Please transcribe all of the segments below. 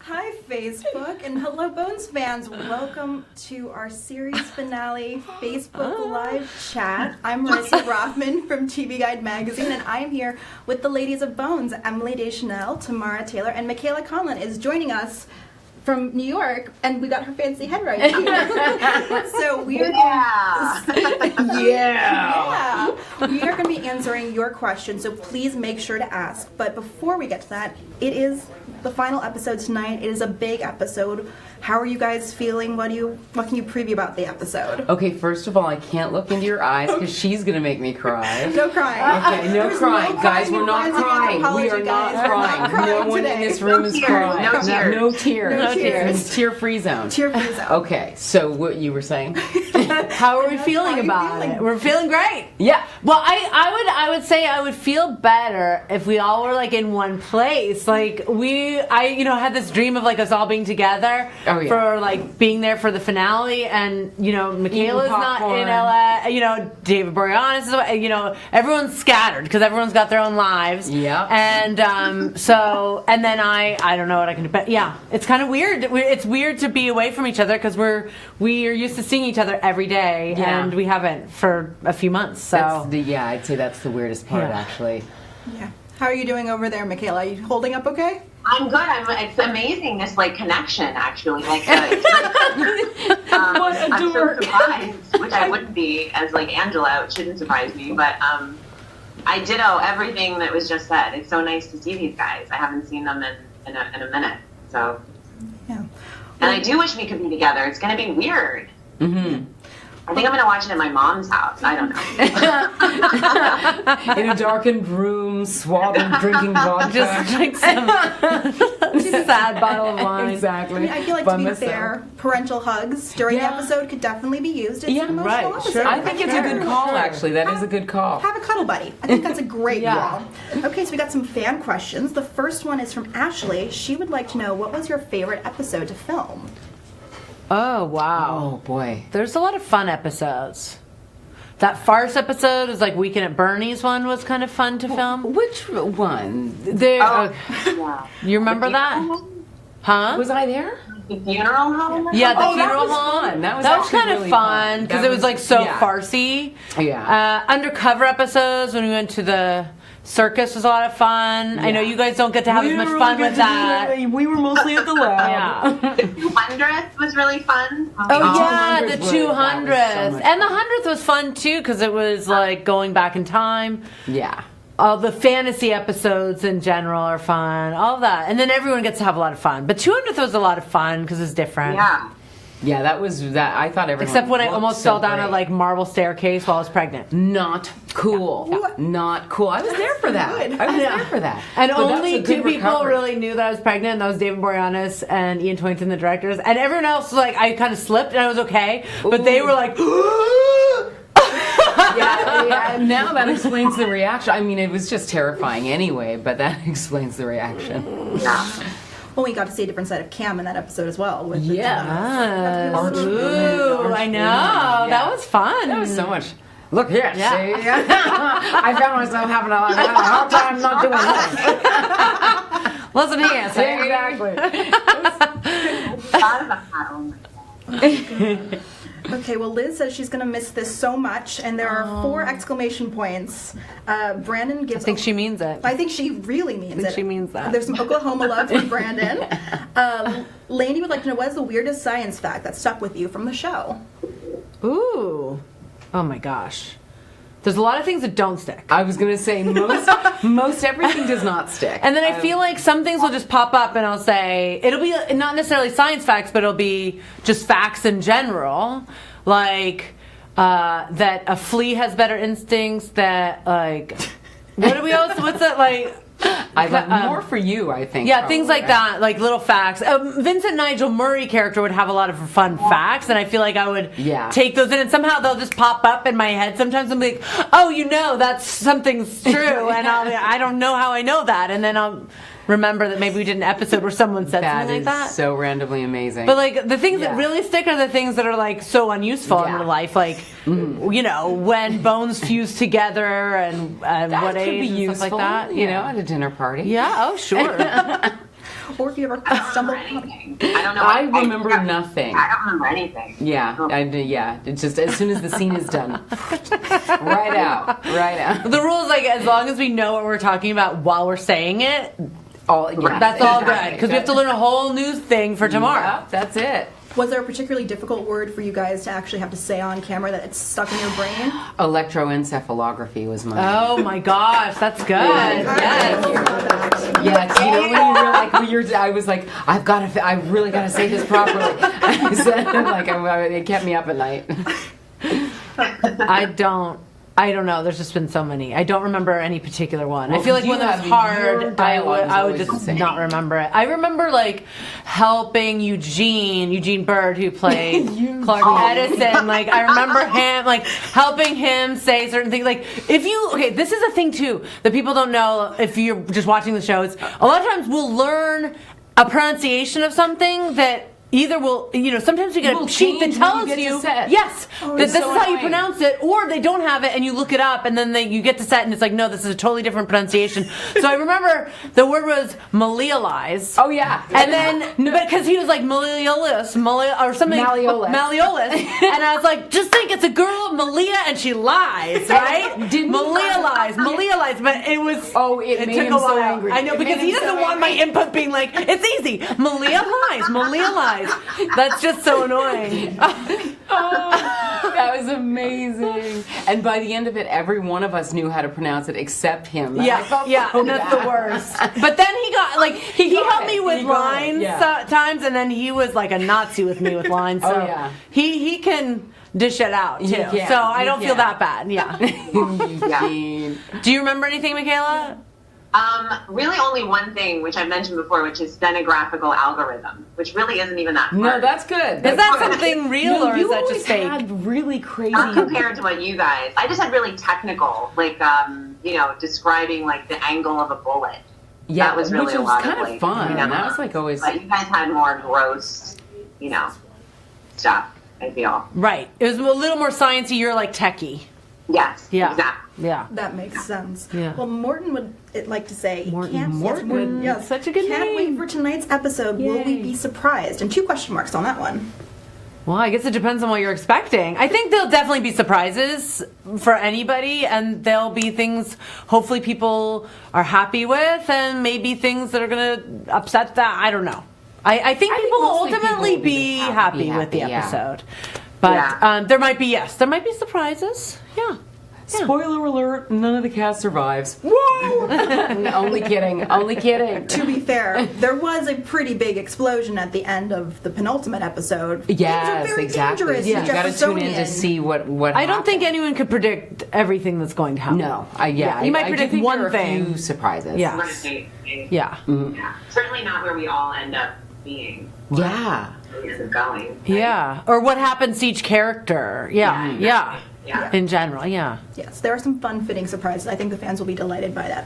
Hi, Facebook, and hello, Bones fans. Welcome to our series finale Facebook Live chat. I'm Marissa Rothman from TV Guide Magazine, and I'm here with the ladies of Bones, Emily Deschanel, Tamara Taylor, and Michaela Conlin is joining us from New York, and we got her fancy head right here. So we are we are going to be answering your questions, so please make sure to ask. But before we get to that, it is the final episode tonight. It is a big episode. How are you guys feeling? What can you preview about the episode? Okay, first of all, I can't look into your eyes because she's going to make me cry. No crying. Okay, no crying. Guys, we're not crying. We are not crying. No one in this room is crying. No tears. No tears. No tears. It's tear-free zone. Tear-free zone. Okay, so what you were saying? How are we feeling about it? We're feeling great. Yeah. Well, I would say I would feel better if we all were like in one place. Like I had this dream of like us all being together for like being there for the finale, and Michaela's not in LA. David Boreanaz is, everyone's scattered because everyone's got their own lives. Yeah. And and then I don't know what I can do, but yeah, it's kind of weird. It's weird to be away from each other because we are used to seeing each other every day, and we haven't for a few months. So I'd say that's the weirdest part, actually. Yeah. How are you doing over there, Michaela? Are you holding up okay? I'm good. It's amazing, this connection, actually. I'm so surprised, which I wouldn't be as Angela. It shouldn't surprise me, but I ditto everything that was just said. It's so nice to see these guys. I haven't seen them in a minute. So, yeah. And I do wish we could be together. It's going to be weird. Mm-hmm. I think I'm going to watch it at my mom's house. I don't know. In a darkened room, swathed in drinking vodka. Just drink some sad bottle of wine. Exactly. I feel like, to be fair, parental hugs during the episode could definitely be used. It's an emotional episode. Sure. I think it's a good call, actually. That is a good call. Have a cuddle buddy. I think that's a great call. Okay, so we got some fan questions. The first one is from Ashley. She would like to know, what was your favorite episode to film? Oh, wow. Oh, boy. There's a lot of fun episodes. That farce episode is like Weekend at Bernie's one was kind of fun to film. Which one? You remember that? Huh? Was I there? The funeral home? Yeah, the funeral home. That was kind of fun because it was like so farcy. Yeah. Undercover episodes when we went to the circus was a lot of fun. I know you guys don't get to have as much fun with that. We were mostly at the lab. The 200th was really fun. Oh yeah, the 200th. And the 100th was fun too because it was like going back in time. Yeah. All the fantasy episodes in general are fun. All of that. And then everyone gets to have a lot of fun. But 200th was a lot of fun because it's different. Yeah. Yeah, that was that. I thought everyone. Except when I almost fell down a marble staircase while I was pregnant. Not cool. Yeah. Not cool. I was there for that. I was there for that. And only two people really knew that I was pregnant. And that was David Boreanaz and Ian Toynton, the directors. And everyone else was like, I kind of slipped and I was okay. But they were like. Yeah, now that explains the reaction. I mean, it was just terrifying anyway, but that explains the reaction. Yeah. Well, we got to see a different side of Cam in that episode as well. Ooh, I know. That was fun. That was so much. Look here, see? I found myself having a hard time not doing that. Listen here, see? Exactly. Okay, well, Liz says she's going to miss this so much, and there are 4 exclamation points. Brandon gives... I think she means it. I think she really means it. I think she means that. There's some Oklahoma love from Brandon. Lainey would like to know, what is the weirdest science fact that stuck with you from the show? Ooh. Oh, my gosh. There's a lot of things that don't stick. I was going to say most everything does not stick. And then I feel like some things will just pop up and I'll say, it'll be not necessarily science facts, but it'll be just facts in general. Like that a flea has better instincts, that what do we always, what's that like? I like more for you, I think. Yeah, things like that, like little facts. Vincent Nigel Murray character would have a lot of fun facts, and I feel like I would take those in, and somehow they'll just pop up in my head. Sometimes I'm like, oh, that's something's true, and I don't know how I know that, and then I'll remember that maybe we did an episode where someone said something like that. That is so randomly amazing. But like the things that really stick are the things that are like so unuseful in real life, like when bones fuse together and what age and stuff like that. You know, at a dinner party. Yeah. Oh, sure. before? If you ever stumbled upon anything? I don't know. I remember nothing. I don't remember anything. Yeah, yeah. It's just as soon as the scene is done, right out. The rule is like as long as we know what we're talking about while we're saying it, that's all good because we have to learn a whole new thing for tomorrow. Yeah, that's it. Was there a particularly difficult word for you guys to actually have to say on camera that it's stuck in your brain? Electroencephalography was mine. Oh my gosh, that's good. Yes. You know when you're like, I was like, I really gotta say this properly. I said like, it kept me up at night. I don't know. There's just been so many. I don't remember any particular one. I feel like when that was hard, I would just not remember it. I remember like helping Eugene Bird, who played Clark Edison. Like I remember him, like helping him say certain things. Like this is a thing too that people don't know if you're just watching the shows. A lot of times we'll learn a pronunciation of something that. Either sometimes you get a sheet that tells you, yes, that this is how you pronounce it, or they don't have it and you look it up and then you get to set and it's like, no, this is a totally different pronunciation. So I remember the word was Maleolize. Oh, yeah. And then, because he was like Maleolus, or something. Maleolus. And I was like, just think it's a girl, Malia, and she lies, right? Maleolize. But it was, it took a while. So angry. I know, because he doesn't want my input being like, it's easy. Malia lies. That's just so annoying. That was amazing. And by the end of it, every one of us knew how to pronounce it except him. And that's the worst. But then he got he helped me with lines times, and then he was like a Nazi with me with lines. So he can dish it out too. So I don't feel that bad. Yeah. Do you remember anything, Michaela? Really only one thing, which I mentioned before, which is stenographical algorithm, which really isn't even that hard. No, that's good. Is that something real or is that just fake? Had really crazy. Not compared to what you guys. I just had really technical, like, describing like the angle of a bullet. Yeah, that was really which was a lot kind of like, fun. That was like always. But you guys had more gross, stuff. I feel. Right. It was a little more sciencey. You're like techie. Yes. Yeah. Exactly. Yeah. That makes sense. Yeah. Well, Morton would like to say, Morton. Yes, such a good name. Can't wait for tonight's episode. Yay. Will we be surprised? And 2 question marks on that one. Well, I guess it depends on what you're expecting. I think there'll definitely be surprises for anybody, and there'll be things hopefully people are happy with, and maybe things that are going to upset that. I don't know. I think people will ultimately be happy with the episode. But there might be surprises. Yeah. Spoiler alert, none of the cast survives. Whoa! Only kidding. To be fair, there was a pretty big explosion at the end of the penultimate episode. Yes, very exactly. Dangerous. You got to tune in to see what I don't think anyone could predict everything that's going to happen. No. You might predict one thing. A few surprises. Yeah. Yeah. Certainly not where we all end up being. Yeah. Going. Right? Yeah. Or what happens to each character. Yeah. In general, yeah. Yes, there are some fun-fitting surprises. I think the fans will be delighted by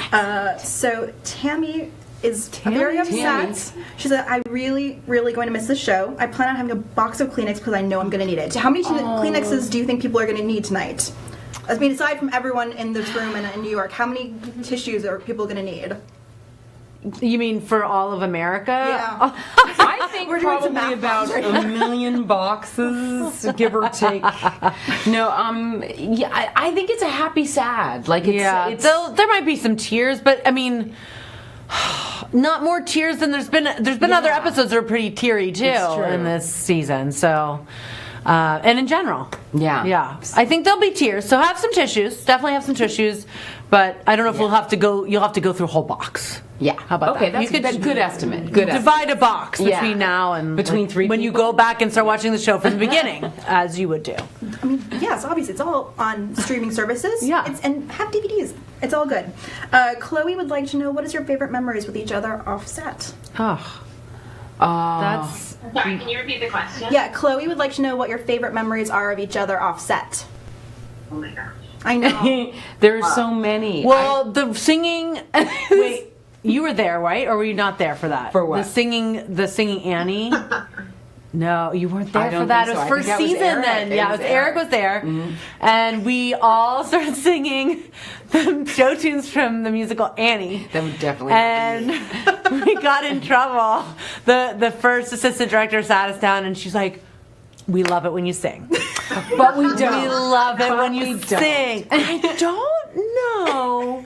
that. So Tammy is very upset. She said, I'm really, really going to miss the show. I plan on having a box of Kleenex because I know I'm going to need it. How many Kleenexes do you think people are going to need tonight? I mean, aside from everyone in this room and in New York, how many tissues are people going to need? You mean for all of America? Yeah. I think we're probably about 1 million boxes, give or take. No, I think it's a happy sad. Like, it's there might be some tears, but I mean, not more tears than there's been other episodes that are pretty teary too in this season. So. And in general. Yeah. I think there'll be tears. So have some tissues. Definitely have some tissues. But I don't know if you'll have to go through a whole box. Yeah. How about that? That's a good estimate. Divide a box between now and between 3 when you go back and start watching the show from the beginning, as you would do. I mean, yes, obviously it's all on streaming services. Yeah. And have DVDs. It's all good. Chloe would like to know, what is your favorite memories with each other off set? That's. Sorry, can you repeat the question? Yeah, Chloe would like to know what your favorite memories are of each other off set. Oh my gosh. I know. There's so many. Well, the singing. Wait, you were there, right? Or were you not there for that? For what? The singing Annie. No, you weren't there for that. It was first season then. Yeah, it was Eric was there. Mm-hmm. And we all started singing the show tunes from the musical Annie. That would definitely And we got in trouble. The first assistant director sat us down and she's like, we love it when you sing. But we don't. We love it when you sing. And I don't know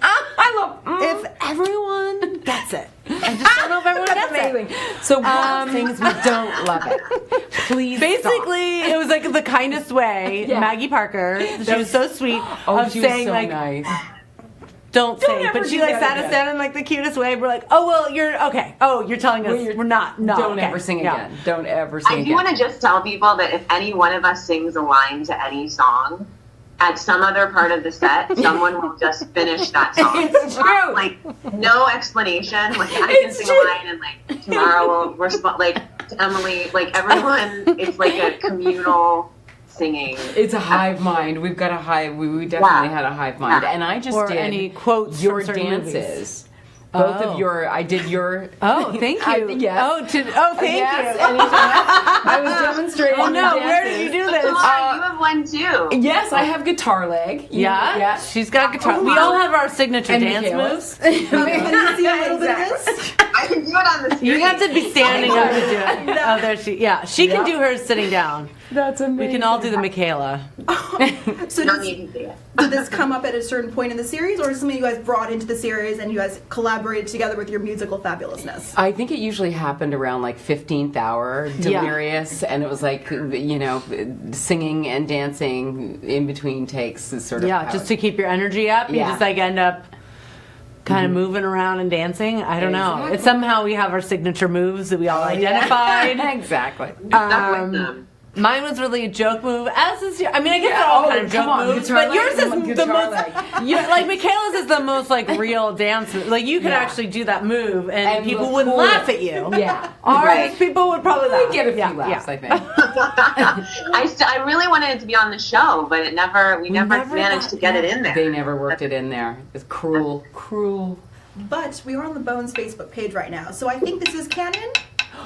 if everyone gets it. I just don't know if everyone gets it. So one of the things we don't love it. Please basically, it was like the kindest way. Yeah. Maggie Parker, she was so sweet. Of she saying was so like, nice. Don't sing. But she like sat us down in like the cutest way. We're like, oh well, you're okay. Oh, you're telling us we're not. No, don't ever sing again. Don't ever sing again. I do want to just tell people that if any one of us sings a line to any song, at some other part of the set, someone will just finish that song. It's true. Like, no explanation. Like, I can sing a line and, like, Tamara will respond, like, to Emily. Like, everyone, it's like a communal singing. It's a hive mind. We've got a hive. We definitely had a hive mind. And I just did any quotes your from dances. Movies. Both of your, I did your. Oh, thank you. Yes. Thank you. I was demonstrating. Oh no, where did you do this? You have one too. Yes, I have guitar leg. Yeah, she's got guitar. We all have our signature dance moves. Can you see a little bit of this? I can do it on the screen. You have to be standing up to do it. No. Oh, there she. Yeah, she can do hers sitting down. That's amazing. We can all do the Michaela. So did this come up at a certain point in the series, or is it something you guys brought into the series and you guys collaborated together with your musical fabulousness? I think it usually happened around like 15th hour, delirious, and it was like, singing and dancing in between takes is sort of just to keep your energy up. You just like end up kind of moving around and dancing. I don't know. It's somehow we have our signature moves that we all identified. Exactly. Mine was really a joke move, as is your. I mean, I guess they're all kind of joke moves, but yours is the most. Like Michaela's is the most like real dance. Like you could actually do that move, and people wouldn't laugh at you. Yeah, ours people would probably laugh. We'd get a few laughs, I think. I really wanted it to be on the show, but it never. We never managed to get it in there. They never worked it in there. It's cruel. But we are on the Bones Facebook page right now, so I think this is canon.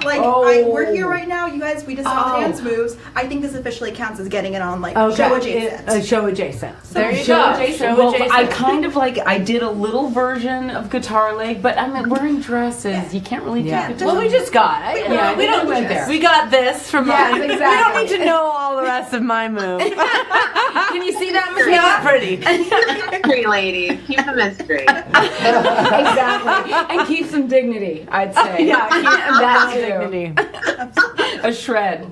Like, we're here right now, you guys, we just saw the dance moves. I think this officially counts as getting it on, like, show adjacent. Show adjacent. So there you go. Show adjacent. I kind of like, I did a little version of guitar leg, but I mean, we're in dresses. Yeah. You can't really do guitar. Well, we just got it. We don't went there. We got this from mine. Exactly. We don't need to know all the rest of my move. Can you see that? It's not pretty. Mystery lady. Keep the mystery. Exactly. And keep some dignity, I'd say. Yeah, keep that dignity. A shred.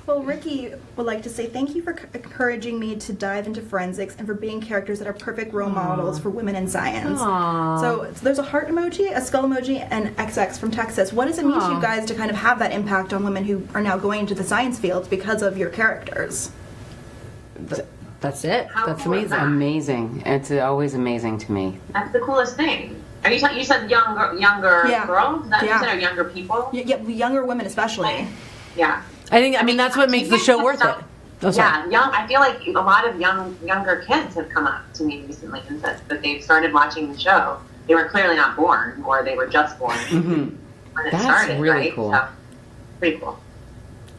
Well, Ricky would like to say thank you for encouraging me to dive into forensics and for being characters that are perfect role models for women in science. So there's a heart emoji, a skull emoji, and XX from Texas. What does it mean to you guys to kind of have that impact on women who are now going into the science fields because of your characters? That's it. That's amazing. Amazing. It's always amazing to me. That's the coolest thing. Are you said younger girls? That you said, or younger people? Yeah, younger women especially. Yeah. I mean, that's what makes the show worth it. I feel like a lot of younger kids have come up to me recently and said that they've started watching the show. They were clearly not born, or they were just born when it started. Really right? cool. So, pretty cool.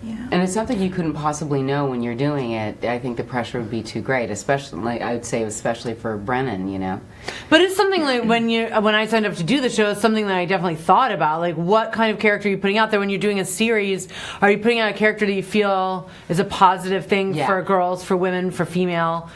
Yeah. And it's something you couldn't possibly know when you're doing it. I think the pressure would be too great, especially, I would say, especially for Brennan, But it's something like when I signed up to do the show, it's something that I definitely thought about. Like, what kind of character are you putting out there when you're doing a series? Are you putting out a character that you feel is a positive thing for girls, for women, for female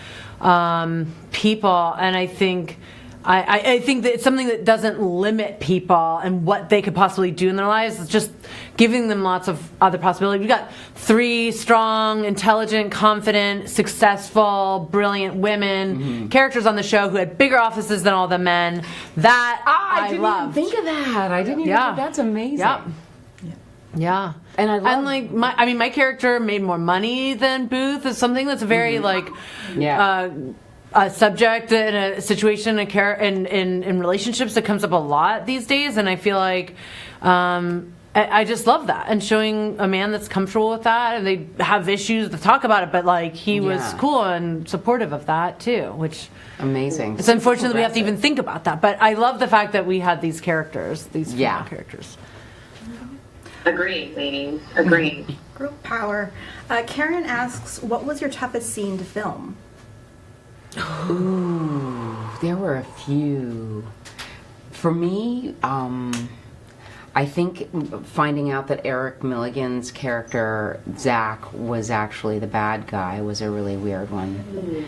people? And I think that it's something that doesn't limit people and what they could possibly do in their lives. It's just giving them lots of other possibilities. We've got 3 strong, intelligent, confident, successful, brilliant women characters on the show who had bigger offices than all the men. That I loved. Didn't even think of that. I didn't even think that's amazing. Yeah. And I love my character made more money than Booth. Is something that's very a subject in a situation in relationships that comes up a lot these days, and I feel like I just love that, and showing a man that's comfortable with that, and they have issues to talk about it, but like he was cool and supportive of that too, which amazing. It's unfortunate that we have to even think about that, but I love the fact that we had these characters, these female characters. Agreed, ladies. Agreed. Girl power. Karen asks, what was your toughest scene to film? Ooh, there were a few. For me, I think finding out that Eric Milligan's character, Zach, was actually the bad guy was a really weird one.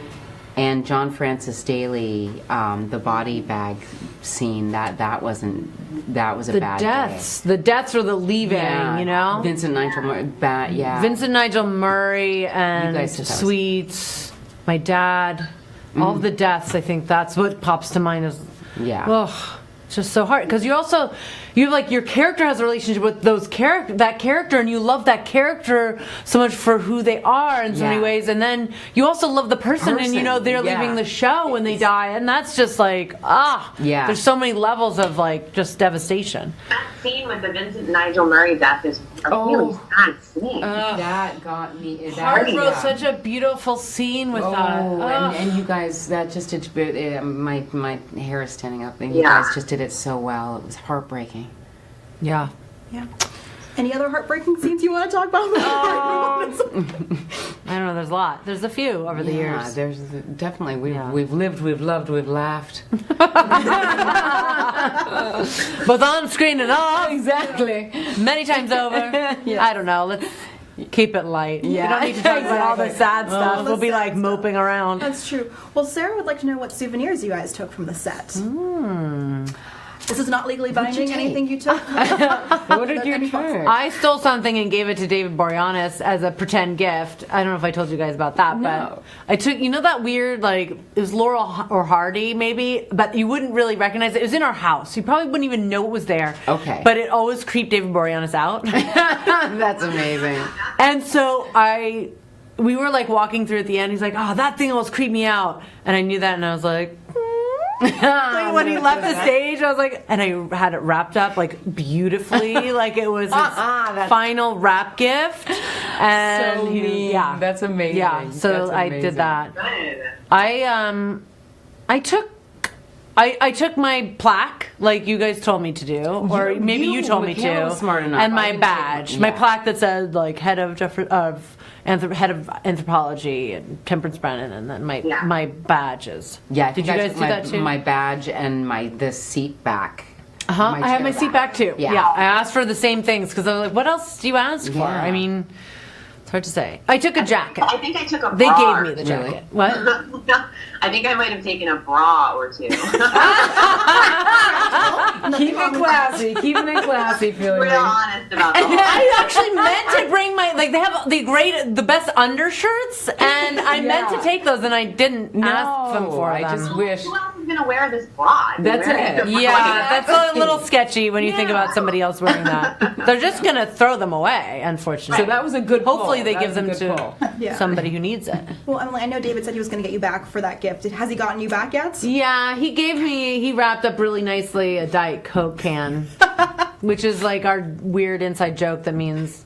And John Francis Daly, the body bag scene, that was a bad deaths. Day. The deaths or the leaving, you know? Vincent Nigel Murray, Vincent Nigel Murray and Sweets, my dad, all of the deaths, I think that's what pops to mind as, it's just so hard. Because your character has a relationship with that character, and you love that character so much for who they are in so many ways, and then you also love the person and you know they're leaving the show when they die, and that's just like there's so many levels of like just devastation. That scene with the Vincent Nigel Murray death is a really sad scene. That got me. Heart wrote such a beautiful scene with that. And you guys, that just my hair is standing up, and you guys just did it so well. It was heartbreaking. Yeah. Any other heartbreaking scenes you want to talk about? I don't know. There's a lot. There's a few over the years. There's definitely. We've lived, we've loved, we've laughed. Both on screen and off. Exactly. Many times over. I don't know. Let's keep it light. Yeah. We don't need to talk about all the sad stuff. We'll be like moping around. That's true. Well, Sarah would like to know what souvenirs you guys took from the set. This is not legally binding. Anything you took? What did you take? I stole something and gave it to David Boreanaz as a pretend gift. I don't know if I told you guys about that, but I took, that weird, like, it was Laurel or Hardy, maybe, but you wouldn't really recognize it. It was in our house. You probably wouldn't even know it was there. Okay. But it always creeped David Boreanaz out. That's amazing. And so we were, like, walking through at the end. He's like, that thing almost creeped me out. And I knew that, and I was like... like when he left the stage, I was like, and I had it wrapped up like beautifully, like it was his final wrap gift. And so neat. That's amazing. Yeah, so I did that. I took my plaque, like you guys told me to do, or maybe you told me to, smart enough. And my badge, my plaque that said like head of anthropology and Temperance Brennan, and then my badges. Yeah, did you guys do that too? My badge and the seat back. I have my seat back too. Yeah, I asked for the same things because I was like, what else do you ask for? I mean, it's hard to say. I took a jacket. I think I took a bra. They gave me the jacket. What? I think I might have taken a bra or two. Keeping it classy. Keeping it classy, feeling real honest about that. I actually meant to bring they have the best undershirts, and I meant to take those, and I didn't ask them for them. I just wish. Who else is going to wear this bra? That's it. Yeah, that's a little sketchy when you think about somebody else wearing that. They're just going to throw them away, unfortunately. So that was a good pull. Hopefully they give them to somebody who needs it. Well, Emily, I know David said he was going to get you back for that gift. Has he gotten you back yet? Yeah, he wrapped up really nicely a Diet Coke can, which is like our weird inside joke that means,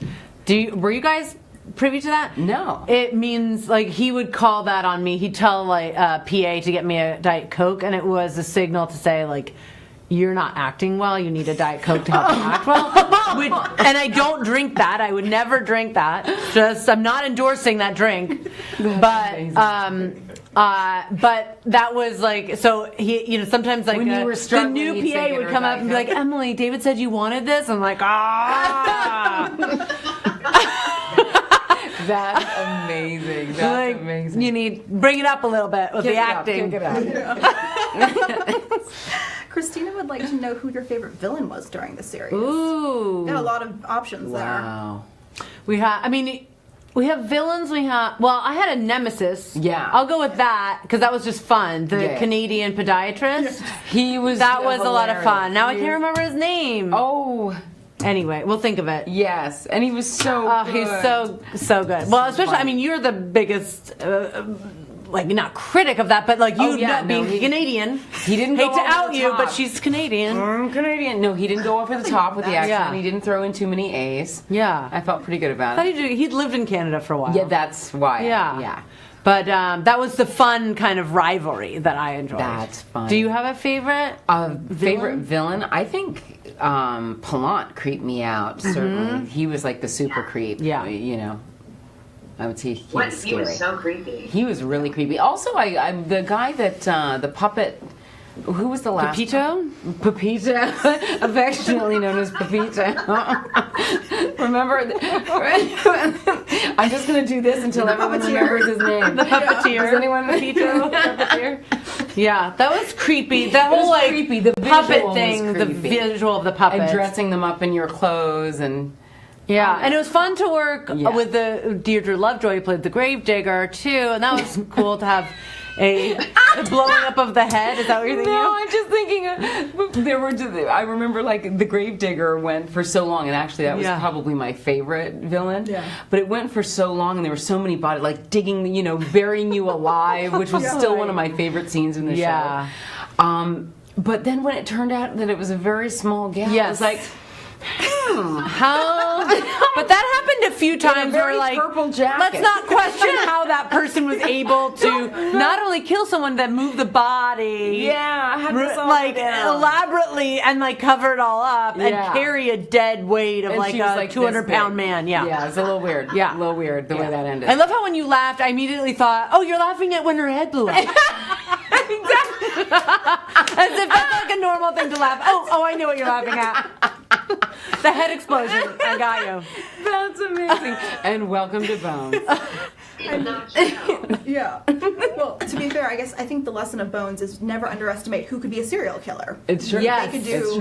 were you guys privy to that? No. It means like he would call that on me. He'd tell like PA to get me a Diet Coke, and it was a signal to say like, you're not acting well, you need a Diet Coke to help you act well. And I don't drink that. I would never drink that. I'm not endorsing that drink. But that was like, so he, sometimes like the new PA would come up and be like, Emily, David said you wanted this. I'm like, That's amazing. That's amazing. You need bring it up a little bit with the acting. Kick it up. Christina would like to know who your favorite villain was during the series. Ooh, got a lot of options there. We have villains. I had a nemesis. Yeah, I'll go with that because that was just fun. The Canadian podiatrist. That was a lot of fun. Now I can't remember his name. Anyway, we'll think of it. Yes, and he was so good. He's so good. Well, especially, you're the biggest, not critic of that, but being Canadian. He didn't hate to out you, but she's Canadian. Canadian. No, he didn't go over the top with the accent. Yeah. He didn't throw in too many A's. Yeah. I felt pretty good about it. He'd lived in Canada for a while. Yeah, that's why. Yeah. But that was the fun kind of rivalry that I enjoyed. That's fun. Do you have a favorite favorite villain? I think Palant creeped me out, certainly. He was like the super creep. Yeah. You know. I would say he was scary. He was so creepy. He was really creepy. Also, I'm the guy that the puppet. Who was the last? Pepito? Pepito, affectionately known as Pepito. Remember? I'm just going to do this until everyone remembers his name. The puppeteer. Does anyone Pepito? Puppeteer? Yeah, that was creepy. The whole like creepy. The puppet thing, the visual of the puppet. And dressing them up in your clothes and... Yeah, and it was fun to work with the Deirdre Lovejoy, who played the Gravedigger, too, and that was cool to have a blowing up of the head. Is that what you're thinking? No, I'm just thinking I remember like the Gravedigger went for so long, and actually that was probably my favorite villain. Yeah. But it went for so long, and there were so many bodies like digging, burying you alive, which was still one of my favorite scenes in the show. But then when it turned out that it was a very small gal, I was like. How? But that happened a few times where like, let's not question how that person was able to not only kill someone, but move the body. Like elaborately and like cover it all up and carry a dead weight of like a 200-pound man. Yeah, it's a little weird. Yeah, a little weird the way that ended. I love how when you laughed, I immediately thought, oh, you're laughing at when her head blew up. Exactly. As if that's like a normal thing to laugh. Oh, I know what you're laughing at. The head explosion. I got you. That's amazing. And welcome to Bones. Yeah. Well, to be fair, I think the lesson of Bones is never underestimate who could be a serial killer. It's true. Yes. They could do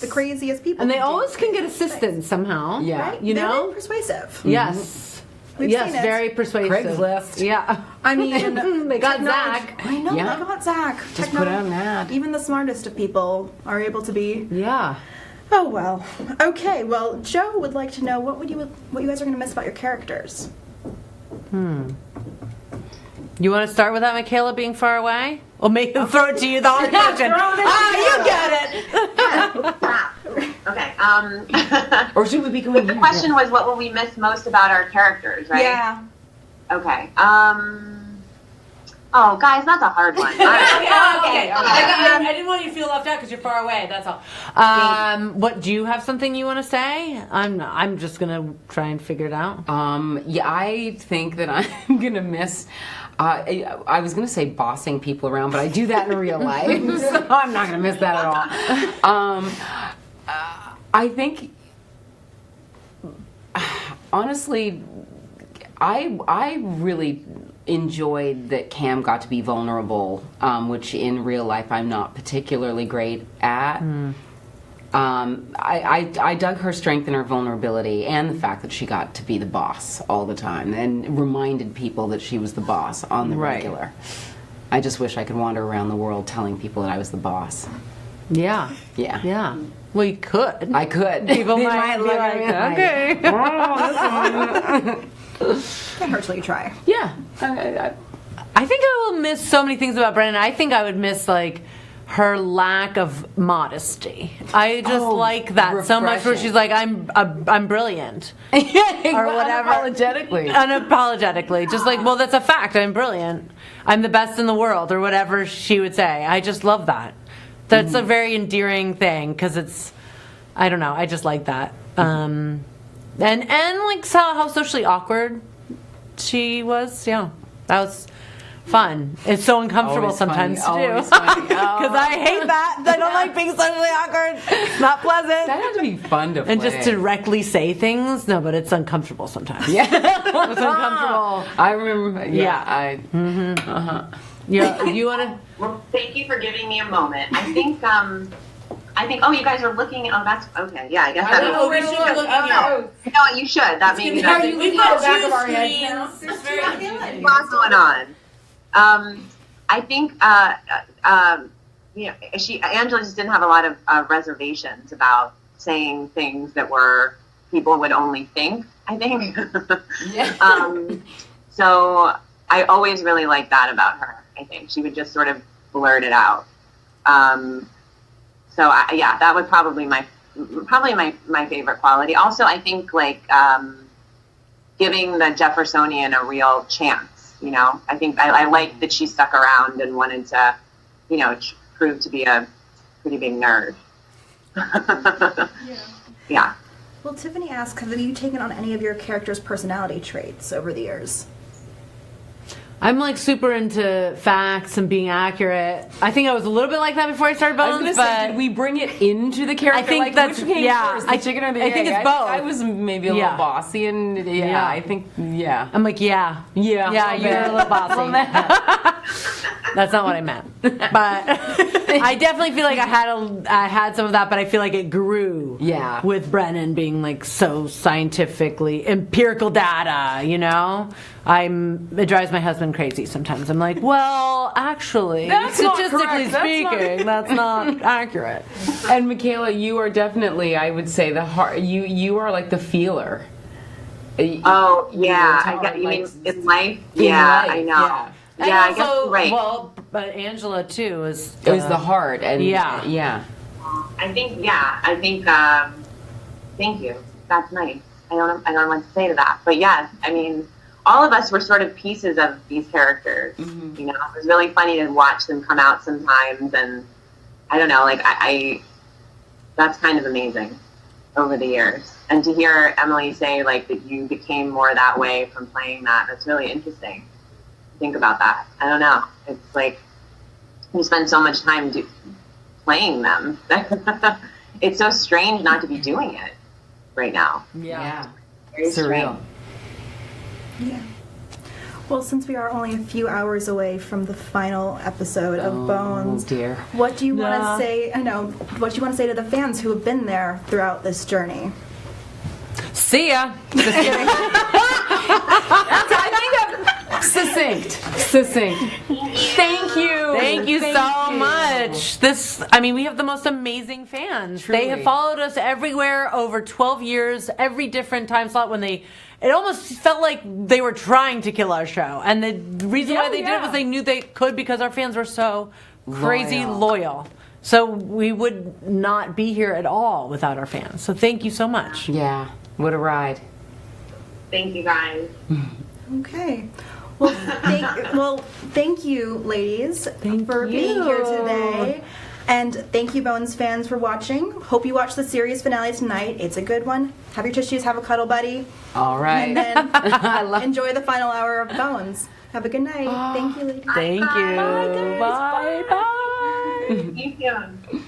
the craziest people. And they always can get assistance somehow. Yeah. Right? You They're know? very persuasive. Yes. We've seen it. Very persuasive. Craigslist. Yeah. I mean, they got Zach. I know, they got Zach. Just put out an ad. Even the smartest of people are able to be. Yeah. Oh, well. Okay, well, Joe would like to know what you guys are going to miss about your characters. You want to start with that, Michaela, being far away? Or make them throw it to you the hard question. You get it! Okay. Or should we be going The question was, what will we miss most about our characters, right? Yeah. Okay. Oh, guys, that's a hard one. Okay. I didn't want you to feel left out because you're far away. That's all. What do you have something you want to say? I'm just gonna try and figure it out. I think that I'm gonna miss. I was gonna say bossing people around, but I do that in real life, so I'm not gonna miss that at all. I think, honestly, I really enjoyed that Cam got to be vulnerable, which in real life I'm not particularly great at. I dug her strength and her vulnerability and the fact that she got to be the boss all the time and reminded people that she was the boss on the regular. I just wish I could wander around the world telling people that I was the boss. Yeah. Well, you could. I could. People might look like, okay. Can't hurt till you try. Yeah. I think I will miss so many things about Brennan. I think I would miss like her lack of modesty. I just like that so much. Where she's like, I'm brilliant, or whatever. Unapologetically, just like, well, that's a fact. I'm brilliant. I'm the best in the world, or whatever she would say. I just love that. That's a very endearing thing because it's, I don't know. I just like that. And like how socially awkward she was. Yeah, that was fun. It's so uncomfortable Always sometimes funny. to do. Always funny. Because I hate that. I don't like being socially awkward. It's not pleasant. That had to be fun to play. And just to directly say things. No, but it's uncomfortable sometimes. Yeah. It's uncomfortable. I remember. Yeah. Yeah. You want to? Well, thank you for giving me a moment. I think. Oh, you guys are looking. Oh, that's okay. Yeah, I guess that. No, you should. That means we've got two screens. It's very confusing. What's going on? I think. Angela just didn't have a lot of reservations about saying things that were people would only think. I think. So I always really liked that about her. I think she would just sort of blurt it out. So that was probably my favorite quality. Also, I think like giving the Jeffersonian a real chance. You know, I think I like that she stuck around and wanted to, you know, prove to be a pretty big nerd. Yeah. Well, Tiffany asks, have you taken on any of your character's personality traits over the years? I'm like super into facts and being accurate. I think I was a little bit like that before I started Bones. I was gonna say, did we bring it into the character? I think like, that's which came first, the chicken or the egg? I think it's both. I was maybe a little bossy, and I think I'm like yeah, you're a little bossy. That's not what I meant, but I definitely feel like I had some of that, but I feel like it grew. With Brennan being like so scientifically empirical data, you know. It drives my husband crazy sometimes. I'm like, well, actually, that's statistically speaking, that's not accurate. And Michaela, you are definitely, I would say, the heart. You are like the feeler. Oh yeah, I get you mean in life. Yeah, I know. Yeah, I guess right. Well, but Angela too is the heart, and I think thank you. That's nice. I don't know what to say to that, but yes, I mean, all of us were sort of pieces of these characters. Mm-hmm. You know, it was really funny to watch them come out sometimes, and I don't know, like I that's kind of amazing over the years, and to hear Emily say like that you became more that way from playing that's really interesting. Think about that. I don't know. It's like you spend so much time playing them. It's so strange not to be doing it right now. Yeah. Very surreal. Yeah. Well, since we are only a few hours away from the final episode of Bones, dear. What do you want to say? What do you want to say to the fans who have been there throughout this journey? See ya. Just kidding. Succinct. Thank you so much. We have the most amazing fans. Truly. They have followed us everywhere over 12 years, every different time slot it almost felt like they were trying to kill our show. And the reason why they did it was they knew they could because our fans were so crazy loyal. So we would not be here at all without our fans. So thank you so much. Yeah. What a ride. Thank you, guys. Okay. Well, thank you, ladies, for being here today. And thank you, Bones fans, for watching. Hope you watch the series finale tonight. It's a good one. Have your tissues, have a cuddle buddy. All right. And then enjoy the final hour of Bones. Have a good night. Thank you, ladies. Thank you. Bye, guys. Bye. Thank you.